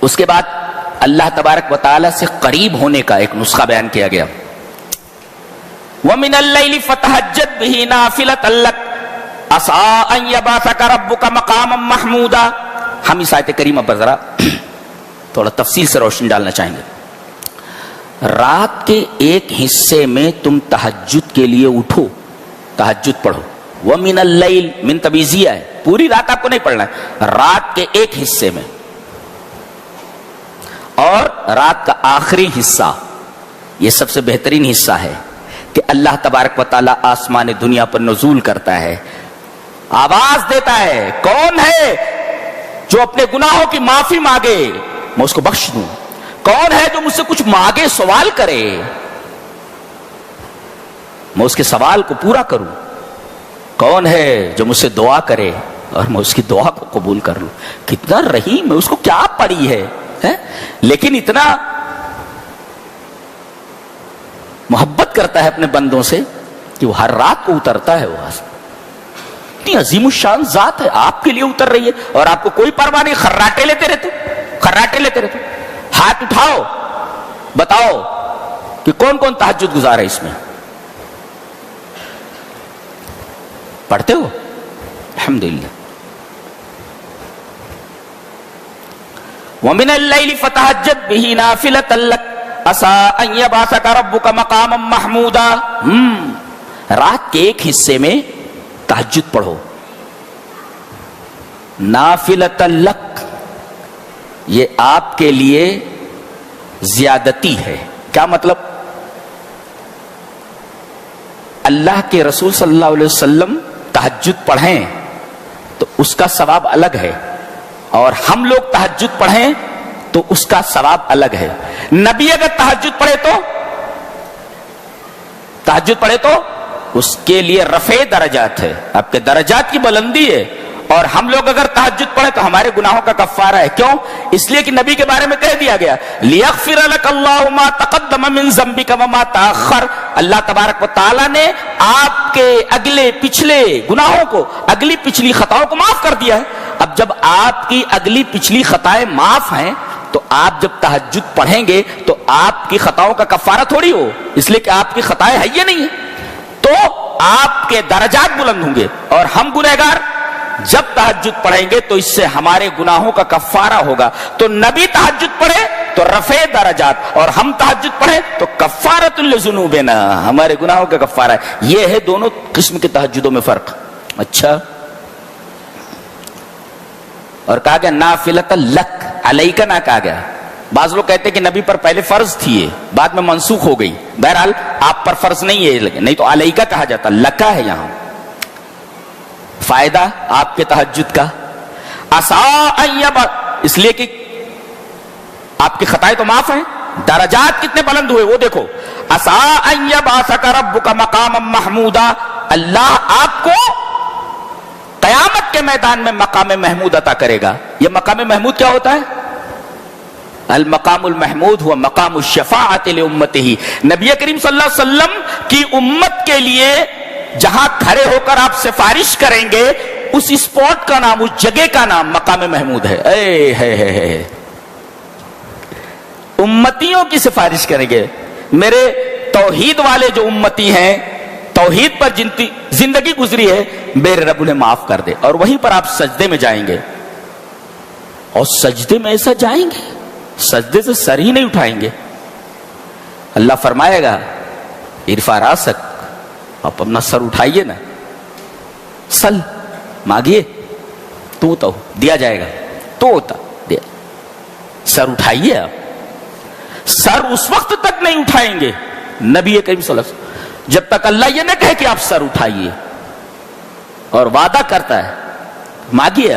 اس کے بعد اللہ تبارک و تعالی سے قریب ہونے کا ایک نسخہ بیان کیا گیا. وَمِنَ اللَّيْلِ فَتَهَجَّدْ بِهِ نَافِلَةً لَكَ عَسَىٰ أَن يَبْعَثَكَ رَبُّكَ مَقَامًا مَحْمُودًا. ہم اس آیت کریمہ پر ذرا تھوڑا تفصیل سے روشنی ڈالنا چاہیں گے. رات کے ایک حصے میں تم تہجد کے لیے اٹھو، تہجد پڑھو. وَمِنَ اللَّيْلِ من تبیزیہ ہے، پوری رات آپ کو نہیں پڑھنا ہے، رات کے ایک حصے میں. اور رات کا آخری حصہ یہ سب سے بہترین حصہ ہے کہ اللہ تبارک و تعالی آسمان دنیا پر نزول کرتا ہے، آواز دیتا ہے، کون ہے جو اپنے گناہوں کی معافی مانگے میں اس کو بخش دوں، کون ہے جو مجھ سے کچھ مانگے سوال کرے میں اس کے سوال کو پورا کروں، کون ہے جو مجھ سے دعا کرے اور میں اس کی دعا کو قبول کر لوں. کتنا رحیم ہے، اس کو کیا پڑی ہے لیکن اتنا محبت کرتا ہے اپنے بندوں سے کہ وہ ہر رات کو اترتا ہے. وہ اتنی عظیم الشان ذات ہے، آپ کے لیے اتر رہی ہے اور آپ کو کوئی پرواہ نہیں. خراٹے لیتے رہتے، خراٹے لیتے رہتے. ہاتھ اٹھاؤ، بتاؤ کہ کون کون تہجد گزار ہے اس میں؟ پڑھتے ہو؟ الحمدللہ. وَمِنَ اللَّيْلِ فَتَهَجَّدْ بِهِ نَافِلَةً لَكَ عَسَىٰ أَن يَبْعَثَكَ رَبُّكَ مَقَامًا مَحْمُودًا. رات کے ایک حصے میں تہجد پڑھو. نافلۃ لک، یہ آپ کے لیے زیادتی ہے. کیا مطلب؟ اللہ کے رسول صلی اللہ علیہ وسلم تہجد پڑھیں تو اس کا ثواب الگ ہے، اور ہم لوگ تہجد پڑھیں تو اس کا ثواب الگ ہے. نبی اگر تہجد پڑھے تو اس کے لیے رفع درجات ہے، آپ کے درجات کی بلندی ہے. اور ہم لوگ اگر تہجد پڑھیں تو ہمارے گناہوں کا کفارہ ہے. کیوں؟ اس لیے کہ نبی کے بارے میں کہہ دیا گیا لِيَغْفِرَ لَكَ اللَّهُ مَا تَقَدَّمَ مِن ذَنبِكَ وَمَا تَأَخَّرَ. اللہ تبارک و تعالیٰ نے آپ کے اگلے پچھلے گناہوں کو، اگلی پچھلی خطاؤں کو معاف کر دیا ہے. اب جب آپ کی اگلی پچھلی خطائیں معاف ہیں تو آپ جب تہجد پڑھیں گے تو آپ کی خطاؤں کا کفارہ تھوڑی ہو، اس لیے کہ آپ کی خطائیں ہے یہ نہیں ہے، تو آپ کے درجات بلند ہوں گے. اور ہم گنہگار جب تہجد پڑھیں گے تو اس سے ہمارے گناہوں کا کفارہ ہوگا. تو نبی تہجد پڑھے تو رفع درجات، اور ہم تہجد پڑھے تو کفارۃ لذنوبنا، ہمارے گناہوں کا کفارہ ہے. یہ ہے دونوں قسم کے تہجدوں میں فرق. اچھا، اور کہا گیا نافلۃ لک، علیک نہ کہا گیا. بعض لوگ کہتے ہیں کہ نبی پر پہلے فرض تھی، یہ بعد میں منسوخ ہو گئی. بہرحال آپ پر فرض نہیں ہے، نہیں تو علیک کہا جاتا، لکا ہے یہاں. فائدہ آپ کے تہجد کا اس لیے کہ آپ کی خطائیں تو معاف ہیں، درجات کتنے بلند ہوئے وہ دیکھو. عَسَىٰ أَن يَبْعَثَكَ رَبُّكَ مَقَامًا مَحْمُودًا. اللہ آپ کو قیامت کے میدان میں مقام محمود عطا کرے گا. یہ مقام محمود کیا ہوتا ہے؟ المقام المحمود ہوا مقام الشفاعت لامتہ. نبی کریم صلی اللہ علیہ وسلم کی امت کے لیے جہاں کھڑے ہو کر آپ سفارش کریں گے، اس اسپاٹ کا نام، اس جگہ کا نام مقام محمود ہے. امتیوں کی سفارش کریں گے. میرے توحید والے جو امتی ہیں، توحید پر جن کی زندگی گزری ہے، میرے رب انہیں معاف کر دے. اور وہیں پر آپ سجدے میں جائیں گے، اور سجدے میں ایسا جائیں گے سجدے سے سر ہی نہیں اٹھائیں گے. اللہ فرمائے گا ارفع راسک، آپ اپنا سر اٹھائیے نا، سل مانگیے تو دیا جائے گا، تو ہوتا دیا. سر اٹھائیے. آپ سر اس وقت تک نہیں اٹھائیں گے نبی کریم صلی اللہ علیہ وسلم جب تک اللہ یہ نہ کہے کہ آپ سر اٹھائیے. اور وعدہ کرتا ہے مانگیے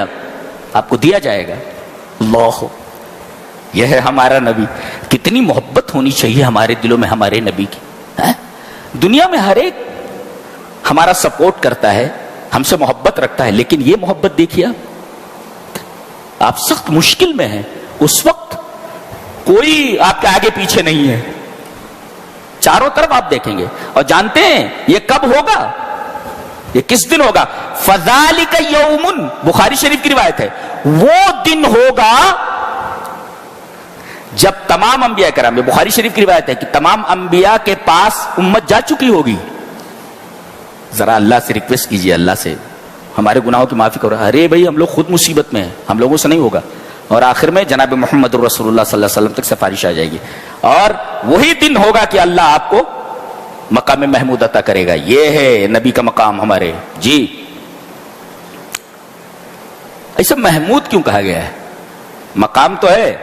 آپ کو دیا جائے گا. اللہ، یہ ہے ہمارا نبی. کتنی محبت ہونی چاہیے ہمارے دلوں میں ہمارے نبی کی. دنیا میں ہر ایک ہمارا سپورٹ کرتا ہے، ہم سے محبت رکھتا ہے، لیکن یہ محبت دیکھیے آپ سخت مشکل میں ہیں، اس وقت کوئی آپ کے آگے پیچھے نہیں ہے، چاروں طرف آپ دیکھیں گے. اور جانتے ہیں یہ کب ہوگا؟ یہ کس دن ہوگا؟ فَذَلِكَ يَوْمٌ، بخاری شریف کی روایت ہے، وہ دن ہوگا جب تمام انبیاء کرام، یہ بخاری شریف کی روایت ہے کہ تمام انبیاء کے پاس امت جا چکی ہوگی، ذرا اللہ سے ریکویسٹ کیجئے، اللہ سے ہمارے گناہوں کی معافی کرو. ارے بھائی ہم لوگ خود مصیبت میں ہیں، ہم لوگوں سے نہیں ہوگا. اور آخر میں جناب محمد الرسول اللہ صلی اللہ علیہ وسلم تک سفارش آ جائے گی، اور وہی دن ہوگا کہ اللہ آپ کو مقام محمود عطا کرے گا. یہ ہے نبی کا مقام ہمارے. جی ایسا محمود کیوں کہا گیا ہے؟ مقام تو ہے،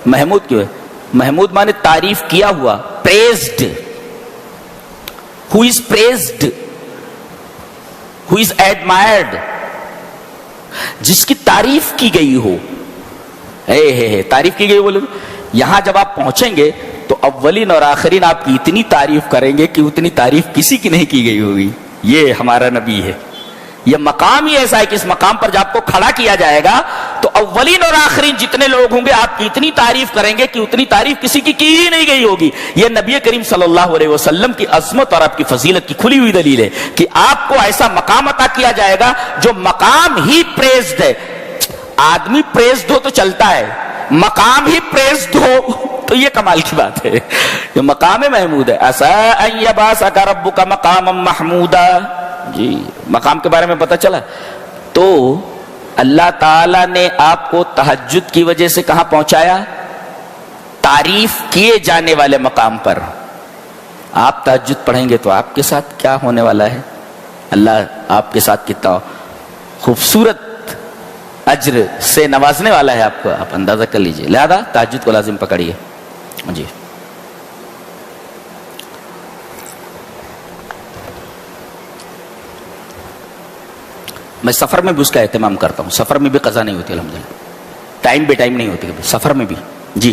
محمود کیوں ہے؟ محمود مانے تعریف کیا ہوا، praised. Who is praised, who is admired, جس کی تعریف کی گئی ہو. تعریف کی گئی بولے یہاں جب آپ پہنچیں گے تو اولین اور آخرین آپ کی اتنی تعریف کریں گے کہ اتنی تعریف کسی کی نہیں کی گئی ہوگی. یہ ہمارا نبی ہے. یہ مقام ہی ایسا ہے کہ اس مقام پر جب آپ کو کھڑا کیا جائے گا تو اولین اور آخرین جتنے لوگ ہوں گے آپ کی اتنی تعریف کریں گے کہ اتنی تعریف کسی کی ہی نہیں گئی ہوگی. یہ نبی کریم صلی اللہ علیہ وسلم کی عظمت اور آپ کی فضیلت کی کھلی ہوئی دلیل ہے کہ آپ کو ایسا مقام عطا کیا جائے گا جو مقام ہی پریزڈ ہے. آدمی پریزڈ ہو تو چلتا ہے، مقام ہی پریزڈ ہو تو یہ کمال کی بات ہے. یہ مقام محمود ہے. عسیٰ ان یبعثک ربک مقاما محمودا. جی مقام کے بارے میں پتہ چلا. تو اللہ تعالی نے آپ کو تہجد کی وجہ سے کہاں پہنچایا؟ تعریف کیے جانے والے مقام پر. آپ تہجد پڑھیں گے تو آپ کے ساتھ کیا ہونے والا ہے؟ اللہ آپ کے ساتھ کتنا خوبصورت اجر سے نوازنے والا ہے آپ کو، آپ اندازہ کر لیجئے. لہذا تہجد کو لازم پکڑیے. جی میں سفر میں بھی اس کا اہتمام کرتا ہوں. سفر میں بھی قضا نہیں ہوتی الحمدللہ، ٹائم بے ٹائم نہیں ہوتی، سفر میں بھی. جی